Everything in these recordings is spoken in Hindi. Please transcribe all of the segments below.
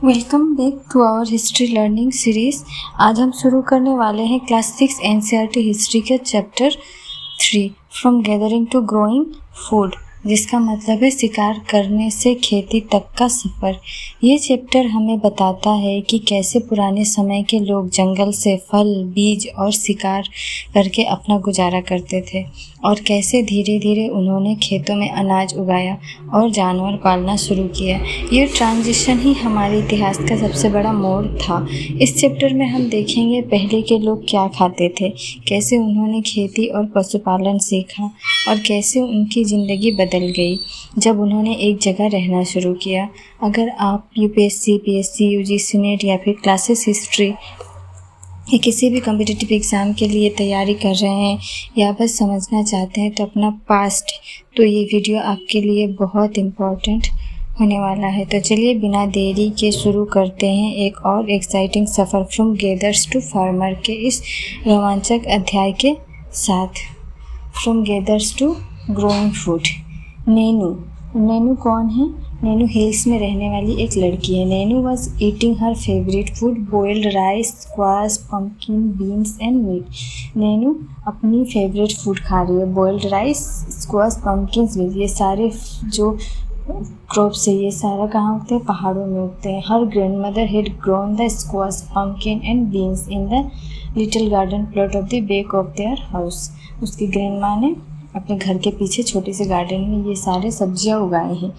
Welcome back to our history learning series. आज हम शुरू करने वाले हैं क्लास 6 एनसीईआरटी हिस्ट्री के chapter 3 from gathering to growing food, जिसका मतलब है शिकार करने से खेती तक का सफ़र। ये चैप्टर हमें बताता है कि कैसे पुराने समय के लोग जंगल से फल, बीज और शिकार करके अपना गुजारा करते थे और कैसे धीरे धीरे उन्होंने खेतों में अनाज उगाया और जानवर पालना शुरू किया। ये ट्रांजिशन ही हमारे इतिहास का सबसे बड़ा मोड़ था। इस चैप्टर में हम देखेंगे पहले के लोग क्या खाते थे, कैसे उन्होंने खेती और पशुपालन सीखा और कैसे उनकी ज़िंदगी बदल गई जब उन्होंने एक जगह रहना शुरू किया। अगर आप यूपीएससी, पीएससी, यूजीसी नेट या फिर क्लासेस हिस्ट्री या किसी भी कॉम्पिटिटिव एग्ज़ाम के लिए तैयारी कर रहे हैं या बस समझना चाहते हैं तो अपना पास्ट, तो ये वीडियो आपके लिए बहुत इम्पोर्टेंट होने वाला है। तो चलिए बिना देरी के शुरू करते हैं एक और एक्साइटिंग सफ़र फ्रॉम गैदर्स टू फार्मर के इस रोमांचक अध्याय के साथ। From gatherers to growing food. Nainu कौन है? नैनू हिल्स में रहने वाली एक लड़की है। Nainu was eating her favourite food, boiled rice, squash, pumpkin, beans and meat. Nainu अपनी फेवरेट फूड खा रही है, boiled rice, squash, pumpkin, beans. ये सारे जो क्रॉप्स है ये सारा कहाँ उगते हैं? पहाड़ों में उगते हैं। हर grandmother had grown the squash, pumpkin and beans in the little garden plot of the back of their house. उसकी ग्रैंड माँ ने अपने घर के पीछे छोटे से गार्डन में ये सारे सब्जियां उगाए हैं।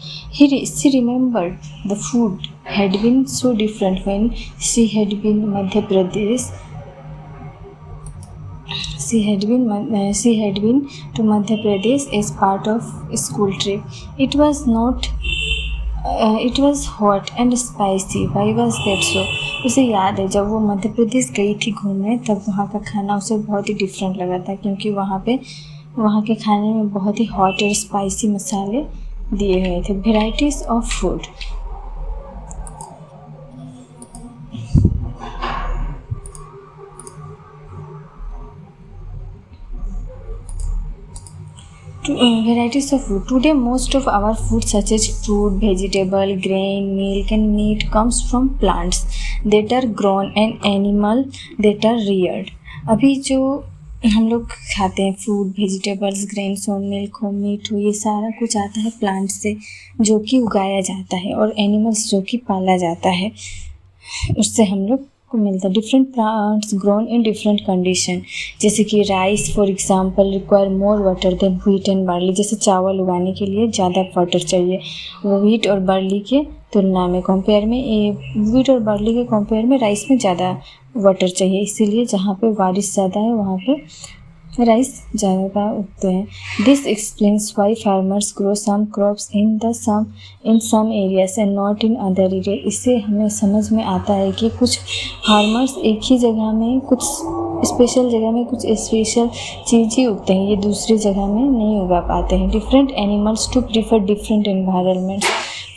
She remembered the food had been so different when she had been Madhya Pradesh. She had been to Madhya Pradesh as part of a school trip. It was hot and spicy. Why was that so? उसे याद है जब वो मध्य प्रदेश गई थी घूमने तब वहाँ का खाना उसे बहुत ही डिफरेंट लगा था, क्योंकि वहाँ के खाने में बहुत ही हॉट और स्पाइसी मसाले दिए हुए थे। Varieties of food. Varieties of food. Today, most of our food such as fruit, vegetable, grain, milk and meat comes from plants that are grown and animal that are reared. अभी जो हम लोग खाते हैं फूड, वेजिटेबल्स, ग्रेन्स हो, मिल्क हो, मीट हो, ये सारा कुछ आता है प्लांट से जो कि उगाया जाता है, और एनिमल्स जो कि पाला जाता है उससे हम लोग को मिलता है। Different plants grown in different condition, जैसे कि rice for example require more water than wheat and barley. जैसे चावल उगाने के लिए ज़्यादा वाटर चाहिए, वो व्हीट और बार्ली के तुलना में व्हीट और बार्ली के कंपेयर में राइस में ज़्यादा वाटर चाहिए। इसीलिए जहाँ पे बारिश ज़्यादा है वहाँ पे राइस ज़्यादा उगते हैं। This explains why farmers grow some crops in some areas and not in other area. इससे हमें समझ में आता है कि कुछ फार्मर्स एक ही जगह में कुछ स्पेशल चीज़ ही उगते हैं, ये दूसरी जगह में नहीं उगा पाते हैं। Different animals to prefer different environments.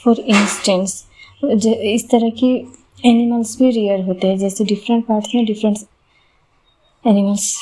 For instance, इस तरह की एनिमल्स भी रेयर होते हैं, जैसे डिफरेंट पार्ट्स में डिफरेंट एनिमल्स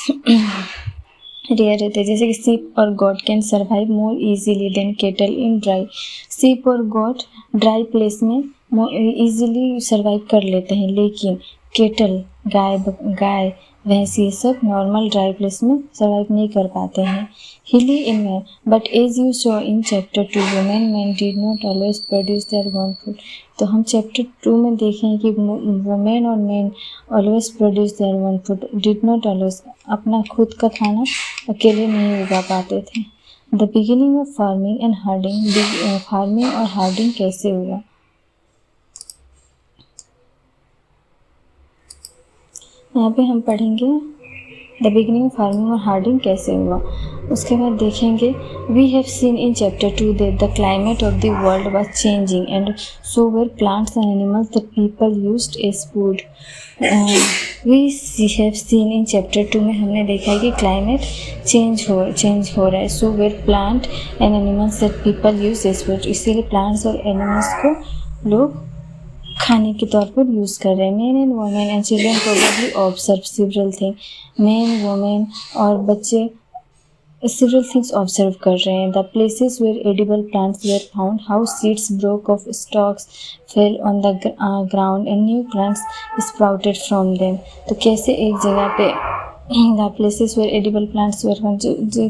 रेयर होते हैं। जैसे कि सीप और goat can survive more easily than cattle in dry. Sheep और गोट ड्राई प्लेस में इजीली सर्वाइव कर लेते हैं, लेकिन केटल गाय भैंस ये सब नॉर्मल ड्राई प्लेस में सर्वाइव नहीं कर पाते हैं। Hilly in man, but as you saw in chapter 2 women did not always produce their own food. तो हम चैप्टर 2 में देखें कि वुमेन और man always produce their own food, did not always, अपना खुद का खाना अकेले नहीं उगा पाते थे। The beginning of farming and herding. Farming और हार्डिंग कैसे हुआ? यहाँ पे हम पढ़ेंगे द बिगिनिंग ऑफ फार्मिंग और हार्डिंग कैसे हुआ। उसके बाद देखेंगे we have seen in chapter 2 that the climate of the world was changing and so were plants and animals that people used as food. We have seen in chapter 2 में हमने देखा है कि क्लाइमेट चेंज हो रहा है। So were plant and animals that people use as food. इसीलिए प्लांट्स और एनिमल्स को लोग खाने के तौर पर यूज़ कर रहे हैं। Man and women and children probably observe several thing. Man, women और बच्चे several things ऑब्जर्व कर रहे हैं. The places where edible plants were found, how seeds broke off stalks, fell on the ground and new plants sprouted from them. तो कैसे एक जगह पे the places where edible plants were found, जो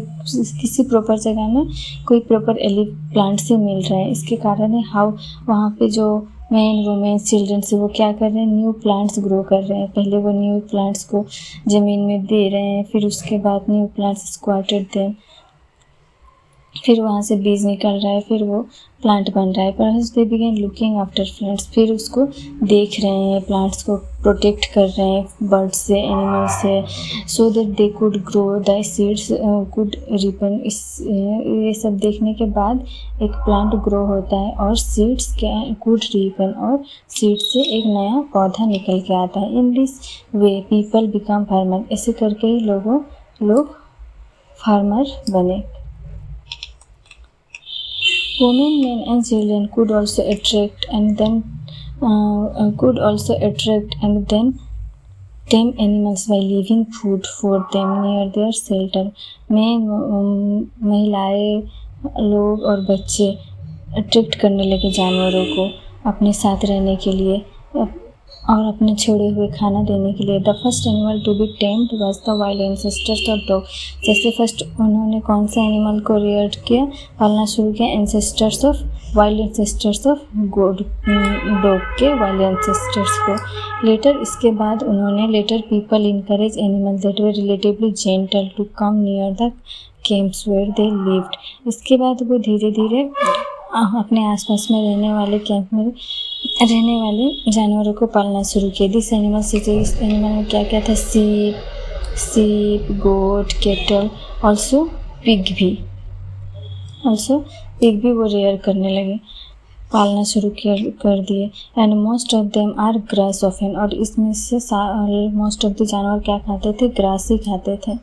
किसी प्रॉपर जगह में कोई प्रॉपर एलिव प्लांट से मिल रहा है, इसके कारण है हाउ वहाँ पे जो मैन वुमेन चिल्ड्रन से वो क्या कर रहे हैं, न्यू प्लांट्स ग्रो कर रहे हैं. पहले वो न्यू प्लांट्स को ज़मीन में दे रहे हैं, फिर उसके बाद न्यू प्लांट्स स्क्वाटेड दें, फिर वहाँ से बीज निकल रहा है, फिर वो प्लांट बन रहा है. पर दे बिगेन लुकिंग आफ्टर प्लांट्स, फिर उसको देख रहे हैं, प्लांट्स को प्रोटेक्ट कर रहे हैं बर्ड्स से, एनिमल्स से, so that they could grow the seeds could Ripon. इस ये सब देखने के बाद एक प्लांट ग्रो होता है और सीड्स के कुड रिपन, और सीड्स से एक नया पौधा निकल के आता है. In this way people become farmer, ऐसे करके ही लोग फार्मर बने. Women, men, and children could also attract and then tame animals by leaving food for them near their shelter. महिलाएं लोग और बच्चे अट्रैक्ट करने लगे जानवरों को अपने साथ रहने के लिए और अपने छोड़े हुए खाना देने के लिए. The first animal to be tamed was the wild ancestors of dog. जैसे फर्स्ट उन्होंने कौन से एनिमल को रेयर किया, पालना शुरू किया, ancestors of wild ancestors of dog के वाइल्ड एंसेस्टर्स को. लेटर इसके बाद उन्होंने later people encouraged animal that were relatively gentle to come near the camps where they lived. इसके बाद वो धीरे धीरे अपने आसपास में रहने वाले कैंप में रहने वाले जानवरों को पालना शुरू किया. दिस एनिमल से इस एनिमल में क्या क्या था, सीप, गोट, कैटल, ऑल्सो पिग भी वो रेयर करने लगे, पालना शुरू कर दिए. And most of them are grass often, और इसमें से मोस्ट ऑफ द जानवर क्या खाते थे, ग्रास ही खाते थे.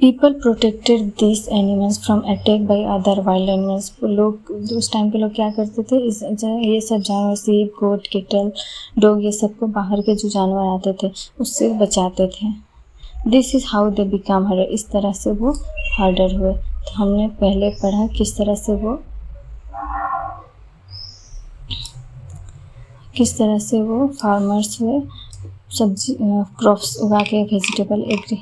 People protected this animals from attack by other wild animals. लोग उस टाइम के लोग क्या करते थे, ये सब जानवर, सीप, गोट, कैटल, डॉग, ये सब को बाहर के जो जानवर आते थे उससे बचाते थे. This is how they become हर्डर, इस तरह से वो हर्डर हुए. तो हमने पहले पढ़ा किस तरह से वो फार्मर्स हुए, सब्जी क्रॉप्स उगा के, वेजिटेबल एग्री.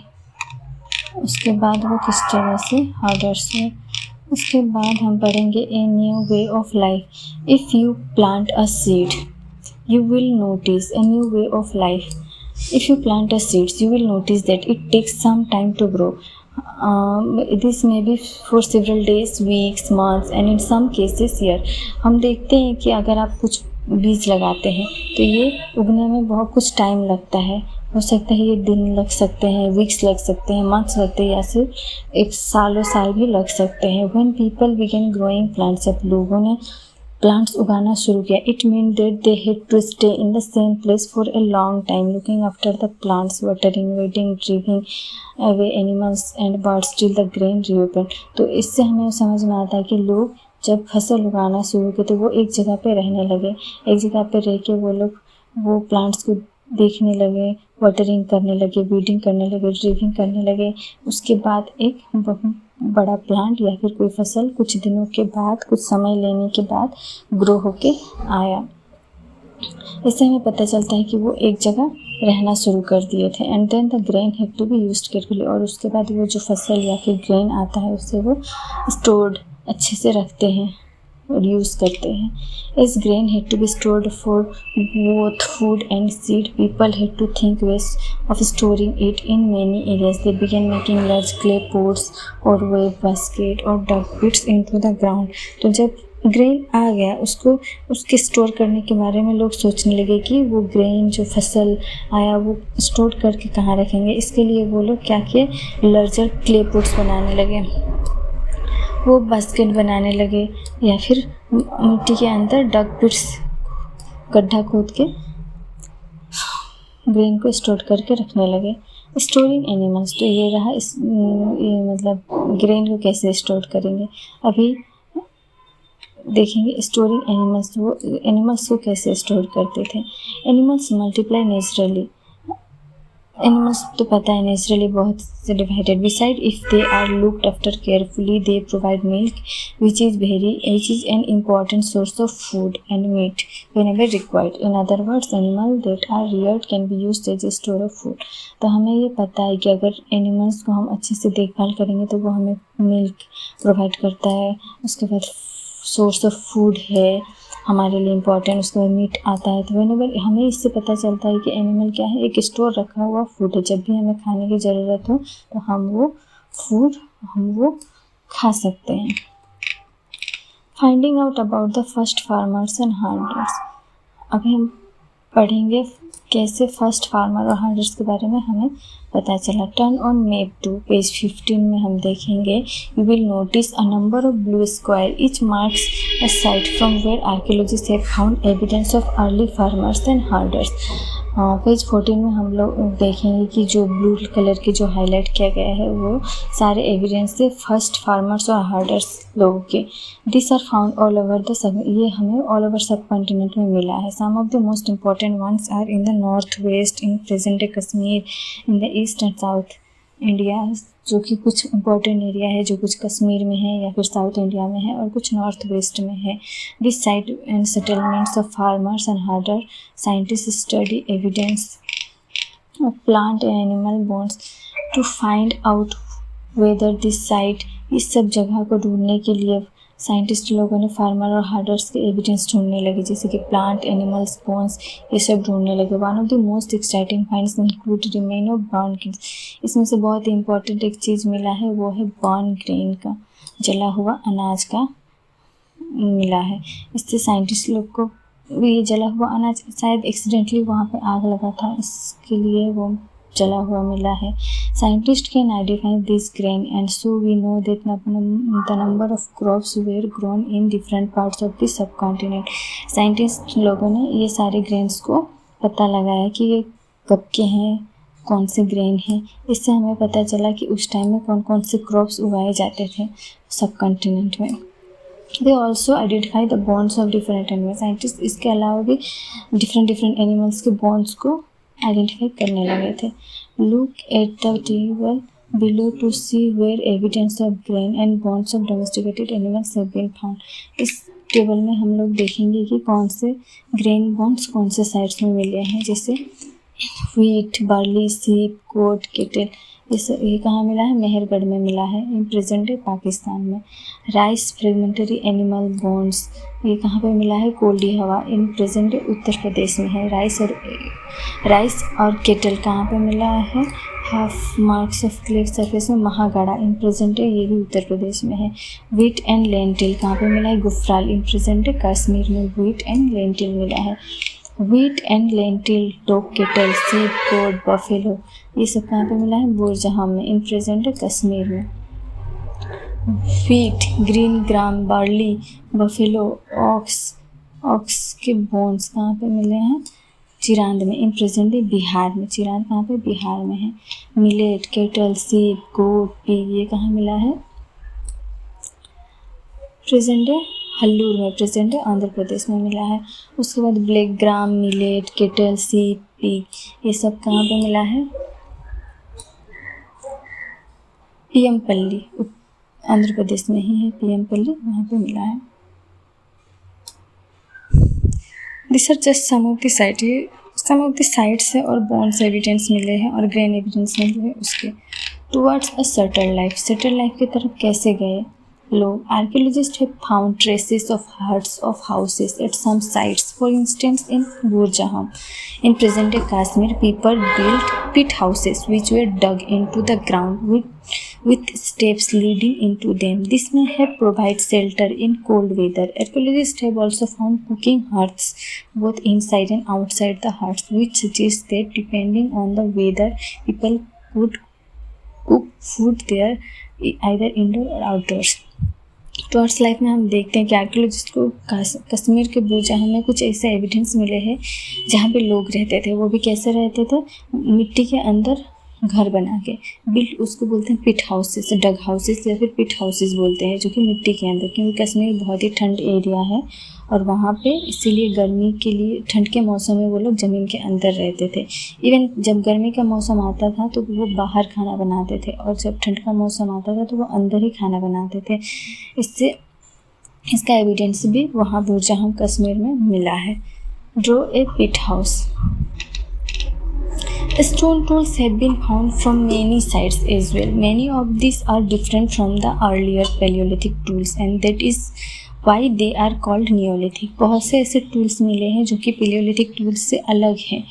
उसके बाद वो किस तरह से हर्डर्स हुए. उसके बाद हम पढ़ेंगे a new way of life. If you plant a seed you will notice a new way of life. If you plant a seeds, you will notice that it takes some time to grow. This may be for several days, weeks, months, and in some cases year. हम देखते हैं कि अगर आप कुछ बीज लगाते हैं तो ये उगने में बहुत कुछ टाइम लगता है. हो सकता है ये दिन लग सकते हैं, वीक्स लग सकते हैं, मंथ्स लगते हैं, या फिर एक साल भी लग सकते हैं. When people began growing plants, जब लोगों ने प्लांट्स उगाना शुरू किया, it meant that they had to stay in the same place for a long time, looking after the plants, watering, weeding, driving away animals and birds till the grain ripen. तो इससे हमें समझ में आता है कि लोग जब फसल उगाना शुरू किए तो वो एक जगह पे रहने लगे, एक जगह पे रह के वो लोग वो प्लांट्स को देखने लगे, वाटरिंग करने लगे, वीडिंग करने लगे, ड्राइविंग करने लगे. उसके बाद एक बड़ा प्लांट या फिर कोई फसल कुछ दिनों के बाद, कुछ समय लेने के बाद ग्रो होके आया. इससे हमें पता चलता है कि वो एक जगह रहना शुरू कर दिए थे. And then the grain had to be used carefully, और उसके बाद वो जो फसल या फिर ग्रेन आता है उससे वो स्टोर्ड अच्छे से रखते हैं और यूज़ करते हैं. As grain had to be stored for both food and seed, people had to think ways of storing it in many areas. They began making large clay pots or wave basket or dug pits into the ground. तो जब ग्रेन आ गया उसके स्टोर करने के बारे में लोग सोचने लगे कि वो ग्रेन जो फसल आया वो स्टोर करके कहाँ रखेंगे. इसके लिए वो लोग क्या किए, लार्जर क्ले पोट्स बनाने लगे, वो बास्केट बनाने लगे, या फिर मिट्टी के अंदर डग पिट्स, गड्ढा खोद के ग्रेन को स्टोर करके रखने लगे. स्टोरिंग एनिमल्स, तो ये रहा ये मतलब ग्रेन को कैसे स्टोर करेंगे. अभी देखेंगे स्टोरिंग एनिमल्स, वो एनिमल्स को कैसे स्टोर करते थे. एनिमल्स मल्टीप्लाई नेचुरली, एनिमल्स तो पता है नेचुरली बहुत से divided besides if they are looked after carefully they provide milk which is an important source of food and meat whenever required. In other words, animals that are reared can be used as a store of food. तो हमें ये पता है कि अगर एनिमल्स को हम अच्छे से देखभाल करेंगे तो वो हमें मिल्क प्रोवाइड करता है, उसके बाद सोर्स ऑफ फूड है हमारे लिए इम्पॉर्टेंट, उसके बाद मीट आता है। तो व्हेनेवर हमें इससे पता चलता है कि एनिमल क्या है, एक स्टोर रखा हुआ फूड है। जब भी हमें खाने की ज़रूरत हो तो हम वो खा सकते हैं। Finding out about the first farmers and herders. अभी हम पढ़ेंगे कैसे फर्स्ट फार्मर और हर्डर्स के बारे में हमें पता चला। टर्न ऑन मैप 2 पेज 15 में हम देखेंगे you will notice a number of blue square each marks a site from where archaeologists have found evidence of early farmers and herders. Page 14 में हम लोग देखेंगे कि जो ब्लू कलर की जो हाईलाइट किया गया है वो सारे एविडेंस है फर्स्ट फार्मर्स और हर्डर्स लोगों के। This are found all over the sub, ये हमें ऑल ओवर सब कॉन्टिनेंट में मिला है। Some of the most important ones are in the north west, in present day Kashmir, in the east and south India, जो कि कुछ इंपॉर्टेंट एरिया है जो कुछ कश्मीर में है या फिर साउथ इंडिया में है और कुछ नॉर्थ वेस्ट में है। This site and settlements of farmers and herder scientist study evidence of plant and animal bones to find out whether this site. इस सब जगह को ढूंढने के लिए साइंटिस्ट लोगों ने फार्मर और हर्डर्स के एविडेंस ढूंढने लगे, जैसे कि प्लांट, एनिमल्स, बोन्स, ये सब ढूंढने लगे। One of the most exciting finds include remain of burn grains. इसमें से बहुत ही इंपॉर्टेंट एक चीज़ मिला है, वो है बर्न ग्रेन का, जला हुआ अनाज का मिला है। इससे साइंटिस्ट लोग को ये जला हुआ अनाज शायद एक्सीडेंटली वहाँ पे आग लगा था, इसके लिए वो जला हुआ मिला है। Scientist can identify this grain and so we know that the number of crops were grown in different parts of the subcontinent. Scientist लोगों ने ये सारे ग्रेन्स को पता लगाया कि ये कब के हैं, कौन से ग्रेन हैं। इससे हमें पता चला कि उस टाइम में कौन कौन से क्रॉप्स उगाए जाते थे सब कॉन्टिनेंट में। They also identify the bones of different animal. Scientist इसके अलावा भी डिफरेंट एनिमल्स के बोन्स को आइडेंटिफाई करने लगे थे। Look at the table below to see where evidence of grain and bones of domesticated animals have been found. इस टेबल में हम लोग देखेंगे कि कौन से ग्रेन बोन्स कौन से साइड्स में मिले हैं, जैसे व्हीट, बार्ली, सीप, गोट, केटल। ये कहाँ मिला है? मेहरगढ़ में मिला है, इन प्रेजेंट डे पाकिस्तान में। राइस, फ्रेगमेंटरी एनिमल बोन्स, ये कहाँ पे मिला है? कोल्डी हवा, इन प्रेजेंट डे उत्तर प्रदेश में है। राइस और केटल कहाँ पे मिला है? Half marks of clay surface में महागढ़ा, इन प्रेजेंट डे ये भी उत्तर प्रदेश में है। व्हीट एंड लेंटिल कहाँ पे मिला है? गुफराल, इन प्रेजेंट डे कश्मीर में व्हीट एंड लेंटिल मिला है। Wheat and lentil, dog, kettle, सीप, गोट, बफेलो, ये सब कहाँ पे मिला है? बोरजहां में, इन प्रेजेंट है कश्मीर में। Wheat, green gram, barley, buffalo, ox के बोन्स कहाँ पे मिले हैं? चिरांद में, इन प्रेजेंट है बिहार में। चिरांद कहाँ पे? बिहार में है। मिलेट, केटल, सीप, गोट, पिग, ये कहाँ मिला है? प्रेजेंट है हल्लूर में, प्रेजेंट है आंध्र प्रदेश में मिला है। उसके बाद ब्लैक ग्राम, मिलेट, केटल, सीप, पिग, ये सब कहाँ पे मिला है? पीएमपल्ली, आंध्र प्रदेश में ही है पीएमपल्ली, वहाँ पे मिला है। This are just some of the sites है और बोन्स एविडेंस मिले हैं और ग्रेन एविडेंस मिले हैं उसके। टुवर्ड्स अ सेटल्ड लाइफ की तरफ कैसे गए लोग? Archaeologists have found traces of huts of houses at some sites. For instance in Burzahom, in present day Kashmir, people built pit houses which were dug into the ground with steps leading into them. This may have provided shelter in cold weather. Archaeologists have also found cooking hearths both inside and outside the huts, which suggests that depending on the weather, people could cook food there either indoor or outdoors. Towards life में हम देखते हैं कि आर्कियोलॉजिस्ट को कश्मीर के बोरजहां में कुछ ऐसे एविडेंस मिले हैं जहाँ पे लोग रहते थे। वो भी कैसे रहते थे? मिट्टी के अंदर घर बना के। बिल्ट उसको बोलते हैं पिट हाउसेस, डग हाउसेस या फिर पिट हाउसेस बोलते हैं, जो कि मिट्टी के अंदर, क्योंकि कश्मीर बहुत ही ठंड एरिया है और वहाँ पे इसीलिए गर्मी के लिए ठंड के मौसम में वो लोग ज़मीन के अंदर रहते थे। इवन जब गर्मी का मौसम आता था तो वो बाहर खाना बनाते थे, और जब ठंड का मौसम आता था तो वो अंदर ही खाना बनाते थे। इसका एविडेंस भी वहाँ बुरजाहम कश्मीर में मिला है। Draw a pit house. Stone tools have been found from many sites as well. Many of these are different from the earlier Paleolithic tools, and that is why they are called Neolithic. बहुत से ऐसे टूल्स मिले हैं जो कि Paleolithic टूल्स से अलग हैं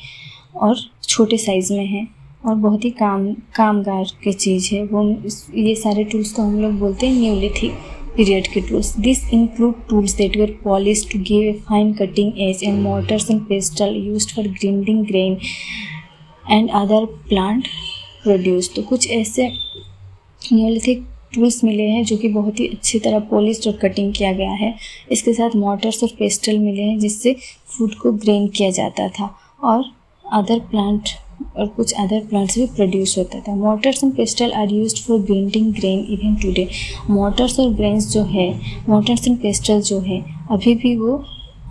और छोटे साइज़ में हैं और बहुत ही कामगार की चीज़ है। ये सारे टूल्स को हम लोग बोलते हैं न्यूलिथिक period के tools. These include tools that were polished to give a fine cutting edge, and mortars and pestle used for grinding grain and other plant produce. तो कुछ ऐसे न्यूलिथिक टूल्स मिले हैं जो कि बहुत ही अच्छी तरह पॉलिश्ड और कटिंग किया गया है। इसके साथ मोटर्स और पेस्टल मिले हैं जिससे फूड को ग्रेन किया जाता था, और अदर प्लांट और कुछ अदर प्लांट्स भी प्रोड्यूस होता था। Mortars and pestle are used for grinding grain even today. Mortars और ग्रेन्स जो है, मोटर्स एंड पेस्टल जो है, अभी भी वो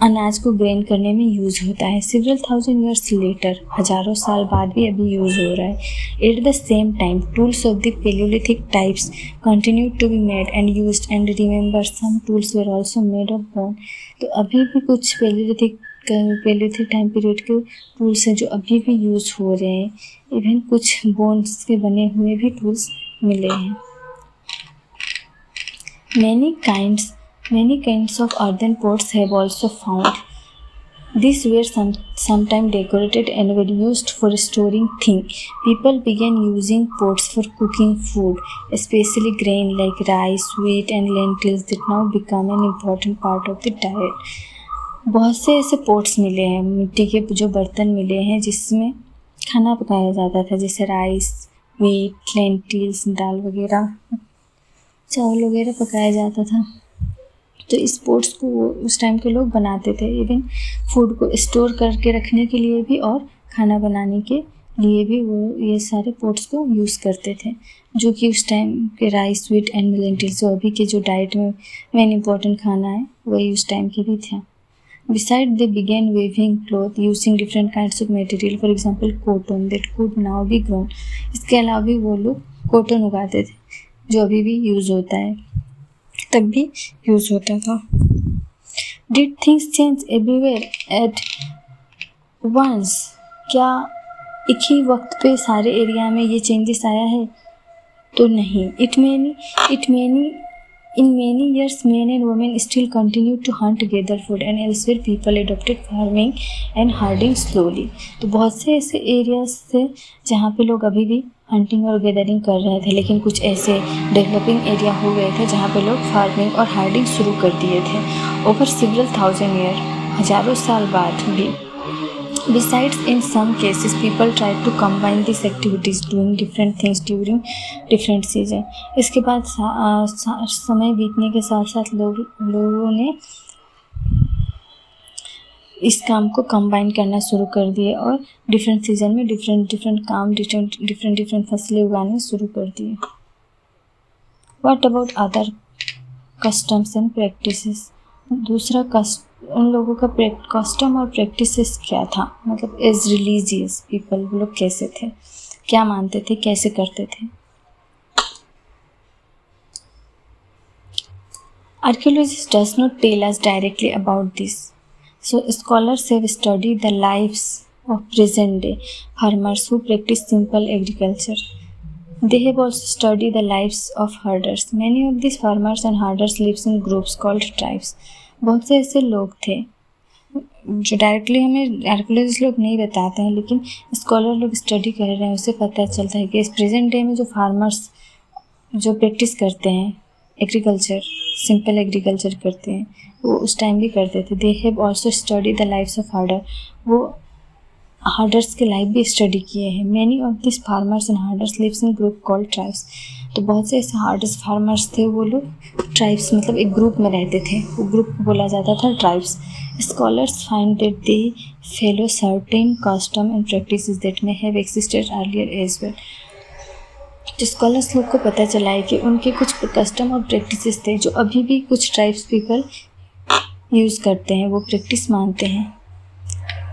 अनाज को ग्रेन करने में यूज़ होता है। सिवरल थाउजेंड ईयर्स लेटर, हज़ारों साल बाद भी अभी यूज़ हो रहा है। At the same time tools of the palaeolithic types continue to be made and used, and remember some tools were also made of bone. तो अभी भी कुछ पेलियोलिथिक टाइम पीरियड के टूल्स हैं जो अभी भी यूज़ हो रहे हैं। इवन कुछ बोन्स के बने हुए भी टूल्स मिले हैं। Many kinds of earthen pots have also found. These were sometimes decorated and were used for storing things. People began using pots for cooking food, especially grain like rice, wheat, and lentils that now become an important part of the diet. बहुत से ऐसे पोट्स मिले हैं, मिट्टी के जो बर्तन मिले हैं जिसमें खाना पकाया जाता था, जैसे राइस, वीट, लेंटिल्स, दाल वगैरह, चावल वगैरह पकाया जाता था। तो इस पोट्स को उस टाइम के लोग बनाते थे, इवन फूड को स्टोर करके रखने के लिए भी और खाना बनाने के लिए भी वो ये सारे पोट्स को यूज़ करते थे, जो कि उस टाइम के राइस, वीट एंड लेंटिल्स जो अभी के जो डाइट में मेन इम्पॉर्टेंट खाना है वही उस टाइम के भी थे। Besides, they began weaving cloth using different kinds of material, for example cotton that could now be grown. इसके अलावा भी वो लोग कॉटन उगाते थे जो अभी भी यूज़ होता है, तब भी यूज़ होता था। Did things change everywhere at once? क्या एक ही वक्त पे सारे एरिया में ये चेंजेस आया है? तो नहीं। In many years, men and women still continued to hunt, gather food, and elsewhere people adopted farming and herding slowly. तो बहुत से ऐसे एरियाज थे जहाँ पे लोग अभी भी हंटिंग और गैदरिंग कर रहे थे, लेकिन कुछ ऐसे डेवलपिंग एरिया हो गए थे जहाँ पे लोग फार्मिंग और हर्डिंग शुरू कर दिए थे। ओवर सिवरल थाउजेंड ईयर, हज़ारों साल बाद भी। Besides, in some cases, people tried to combine these activities, doing different things during different season. इसके बाद समय बीतने के साथ साथ लोगों ने इस काम को कंबाइन करना शुरू कर दिए और डिफरेंट सीजन में डिफरेंट काम, डिफरेंट फसलें उगाने शुरू कर दिए। What about other customs and practices? दूसरा उन लोगों का कस्टम और प्रैक्टिसेस क्या था, मतलब एज रिलीजियस पीपल वो लोग कैसे थे, क्या मानते थे, कैसे करते थे। Archaeologists does not tell us directly about this. So scholars have studied the lives of present day farmers who practice simple agriculture. They have also studied the lives of herders. Many of these farmers and herders lives in groups called tribes. बहुत से ऐसे लोग थे जो डायरेक्टली हमें आर्कियोलॉजिस्ट लोग नहीं बताते हैं, लेकिन स्कॉलर लोग स्टडी कर रहे हैं, उससे पता चलता है कि इस प्रेजेंट डे में जो फार्मर्स जो प्रैक्टिस करते हैं एग्रीकल्चर, सिंपल एग्रीकल्चर करते हैं, वो उस टाइम भी करते थे। They have also study the lifes of herder, वो हर्डर्स के लाइफ भी स्टडी किए हैं। Many of this farmers and herders lives in group called tribes. तो बहुत से ऐसे हर्डर्स फार्मर्स थे, वो लोग ट्राइब्स मतलब एक ग्रुप में रहते थे, वो ग्रुप बोला जाता था tribes. Scholars find that they follow certain custom and practices that may have existed earlier as well. जो स्कॉलर्स लोग को पता चला है कि उनके कुछ कस्टम और प्रैक्टिसेस थे जो अभी भी कुछ ट्राइब्स पीपल यूज़ करते हैं, वो प्रैक्टिस मानते हैं।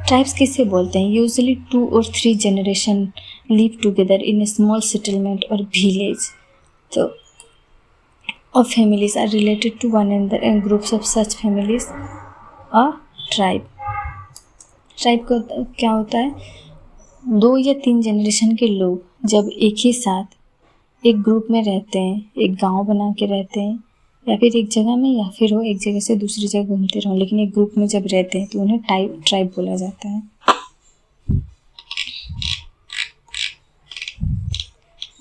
ट्राइब्स किसे बोलते हैं? यूजुअली 2 और 3 generation live together in A small settlement और विलेज। तो और families are related to one another and groups of such families a tribe। Tribe का क्या होता है? 2 या 3 जनरेशन के लोग जब एक ही साथ एक ग्रुप में रहते हैं, एक गांव बना के रहते हैं, या फिर एक जगह में, या फिर वो एक जगह से दूसरी जगह घूमते रहो, लेकिन एक ग्रुप में जब रहते हैं तो उन्हें ट्राइब बोला जाता है।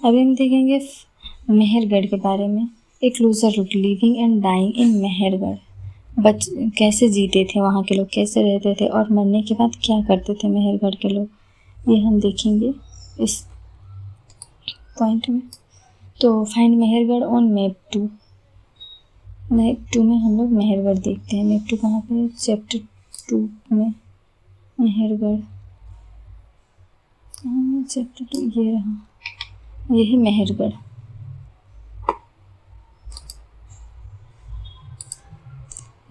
अभी हम देखेंगे मेहरगढ़ के बारे में। एक closer look living and dying in Mehrgarh. कैसे जीते थे वहाँ के लोग, कैसे रहते थे और मरने के बाद क्या करते थे मेहरगढ़ के लोग, ये हम देखेंगे इस पॉइंट में। तो find Mehrgarh on map 2। Map 2 में हम लोग मेहरगढ़ देखते हैं। मैप 2 कहाँ पे है? चैप्टर 2 में मेहरगढ़। चैप्टर 2 ये रहा, ये है मेहरगढ़।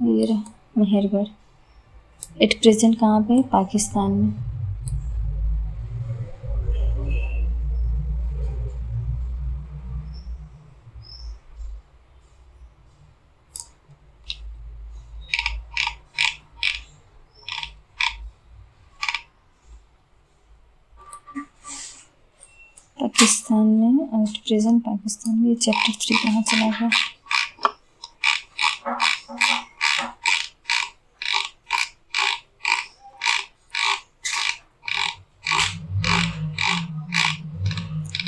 ये रहा मेहरगढ़। एट प्रेजेंट कहाँ पे है? पाकिस्तान में। पाकिस्तान में, एट प्रेजेंट पाकिस्तान में। चैप्टर 3 कहाँ चला गया?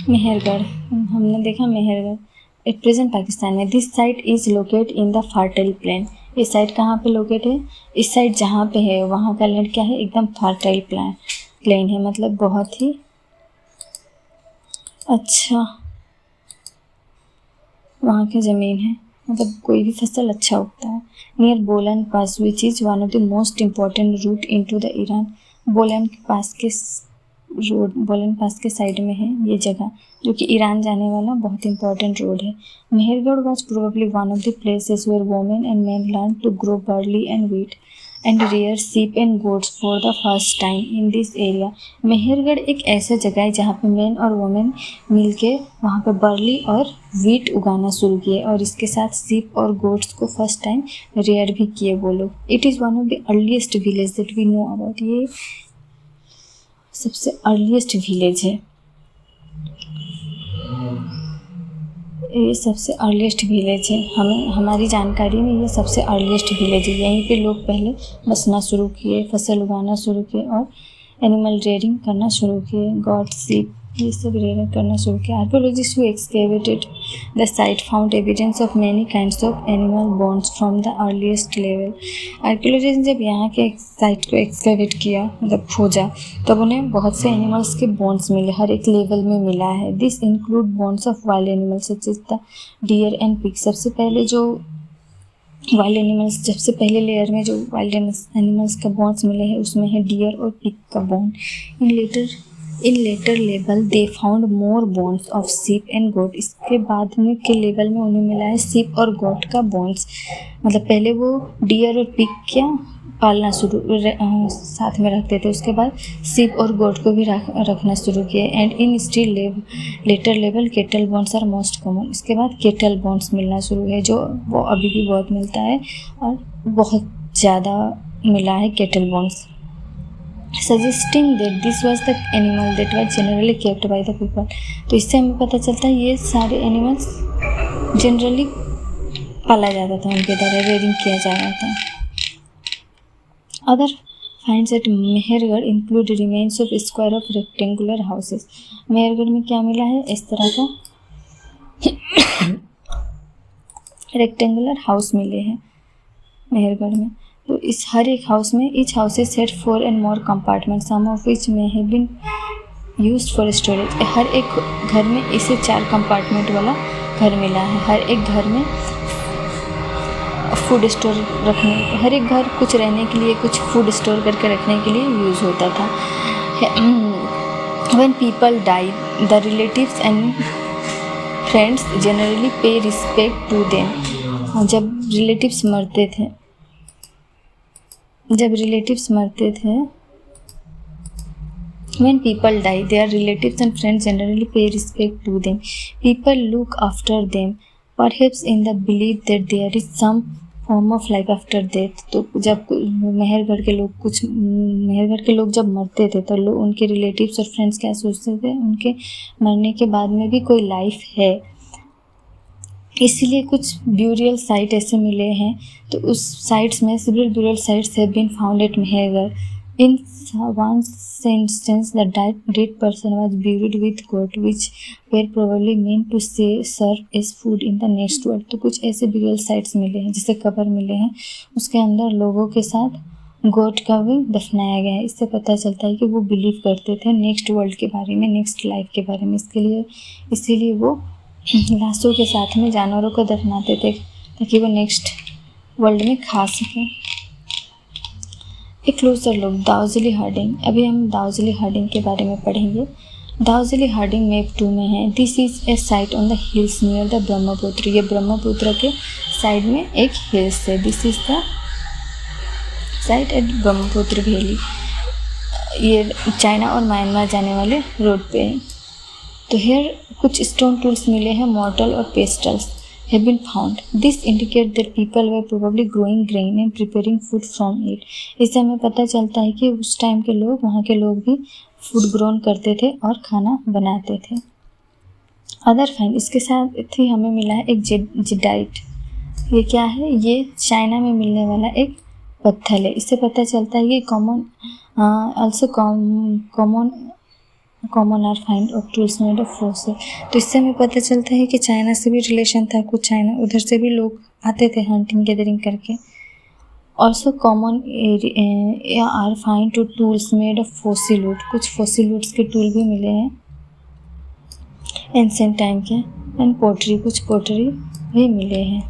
मेहरगढ़ हमने देखा। मेहरगढ़ एट प्रेजेंट पाकिस्तान में। This site is locate in the fertile plain. ये साइट कहाँ पे लोकेट है? इस साइट जहाँ पे है वहाँ का लैंड क्या है? एकदम फर्टाइल प्लेन है, मतलब बहुत ही अच्छा वहाँ की ज़मीन है, मतलब कोई भी फसल अच्छा उगता है। Near Bolan pass which is one of the most important route into the Iran. Bolan pass के साइड में है ये जगह, जो कि ईरान जाने वाला बहुत इंपॉर्टेंट रोड है। Mehrgarh was probably one of the places where women and man learn to grow barley and wheat and rear sheep and goats for the first time in this area. Mehrgarh एक ऐसा जगह है जहाँ पे मैन और वोमेन मिल के वहाँ पे बार्ली और व्हीट उगाना शुरू किए, और इसके साथ सीप और गोट्स को फर्स्ट टाइम रेयर भी किए वो लोग। It is one of the earliest village that we know about. ये सबसे अर्लीस्ट विलेज है, ये सबसे अर्लीस्ट विलेज है। हमारी जानकारी में ये सबसे अर्लीस्ट विलेज है। यहीं पे लोग पहले बसना शुरू किए, फसल उगाना शुरू किए और एनिमल रेयरिंग करना शुरू किए। गॉड, सीप, ये सब रेयर करना शुरू किया। Archaeologist who excavated the site found evidence of many kinds of animal bones from the earliest level. Archaeologist ने जब यहाँ के साइट को एक्सकेवेट किया, मतलब खोजा, तब उन्हें बहुत से एनिमल्स के बोन्स मिले, हर एक लेवल में मिला है। This include bones of wild animals such as the deer and pig. सबसे पहले जो वाइल्ड एनिमल्स, सबसे पहले लेयर में जो वाइल्ड एनिमल्स का बोन्स मिले हैं उसमें है डियर और पिग का bone. In later level they found more bones of sheep and goat. इसके बाद में के लेवल में उन्हें मिला है सीप और गोट का बोन्स। मतलब पहले वो डियर और पिग क्या पालना साथ में रखते थे, उसके बाद सीप और गोट को भी रखना शुरू किया। And in still later level cattle bones are most common. इसके बाद केटल बोन्स मिलना शुरू है, जो वो अभी भी बहुत मिलता है और बहुत ज़्यादा मिला है kettle bones. Suggesting that this was the animal that was generally kept by the people. तो इससे हमें पता चलता है ये सारे एनिमल्स जनरली पाला जाता था, उनके द्वारा रेयरिंग किया जा रहा था। Other finds at Mehrgarh include remains of square of rectangular houses. Mehrgarh में क्या मिला है? इस तरह का रेक्टेंगुलर हाउस मिले हैं मेहरगढ़ में। तो इस हर एक हाउस में each houses had 4 and more compartments, some of which may have been used for storage। हर एक घर में इसे 4 कंपार्टमेंट वाला घर मिला है। हर एक घर में फूड स्टोर रखने, हर एक घर कुछ रहने के लिए, कुछ फूड स्टोर करके रखने के लिए यूज़ होता था। When people died, the relatives and friends generally पे रिस्पेक्ट टू देम। जब रिलेटिव्स मरते थे when people die, their relatives and friends generally pay respect to them. People look after them, perhaps in the belief that there is some form of life after death. तो जब मेहरगढ़ के लोग जब मरते थे तो लोग उनके रिलेटिव्स और फ्रेंड्स क्या सोचते थे, उनके मरने के बाद में भी कोई लाइफ है। इसीलिए कुछ ब्यूरियल साइट ऐसे मिले हैं, तो उस साइट्स में several burial sites have been found at Mehrgarh. In one instance, the dead person was buried with goat, which were probably meant to serve as food in the next world. तो कुछ ऐसे burial sites मिले हैं, जैसे कब्र मिले हैं, उसके अंदर लोगों के साथ गोट का भी दफनाया गया है। इससे पता चलता है कि वो बिलीव करते थे नेक्स्ट वर्ल्ड के बारे में, नेक्स्ट लाइफ के बारे में। इसीलिए वो लाशों के साथ में जानवरों को दफनाते थे ताकि वो नेक्स्ट वर्ल्ड में खा सकें। एक क्लोजर लुक, दाऊजिली हार्डिंग। अभी हम दाऊजिली हार्डिंग के बारे में पढ़ेंगे। दाऊजिली हार्डिंग मैप 2 में है। This is a site on the hills near the Brahmaputra. ये ब्रह्मपुत्र के साइड में एक हिल्स है। This is the site at Brahmaputra valley. ये चाइना और म्यांमार जाने वाले रोड पे है। तो हेयर कुछ स्टोन टूल्स मिले हैं, मॉर्टल और pastels have been found. This indicates that people were probably growing grain and preparing food from it. इससे हमें पता चलता है कि उस टाइम के लोग, वहाँ के लोग भी फूड ग्रोन करते थे और खाना बनाते थे। अदर फाइंड, इसके साथ ही हमें मिला है एक जेडाइट। ये क्या है? ये चाइना में मिलने वाला एक पत्थर है। इससे पता चलता है कि common are find of tools made of fossil. तो इससे हमें पता चलता है कि चाइना से भी रिलेशन था, कुछ चाइना उधर से भी लोग आते थे हंटिंग गैदरिंग करके। Also common are find to tools made of fossil wood. कुछ फॉसिल वुड्स के टूल भी मिले हैं एंशिएंट टाइम के। एंड पोट्री, कुछ पोटरी भी मिले हैं।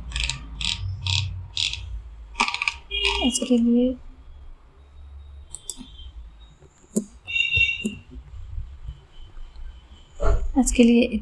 आज के लिए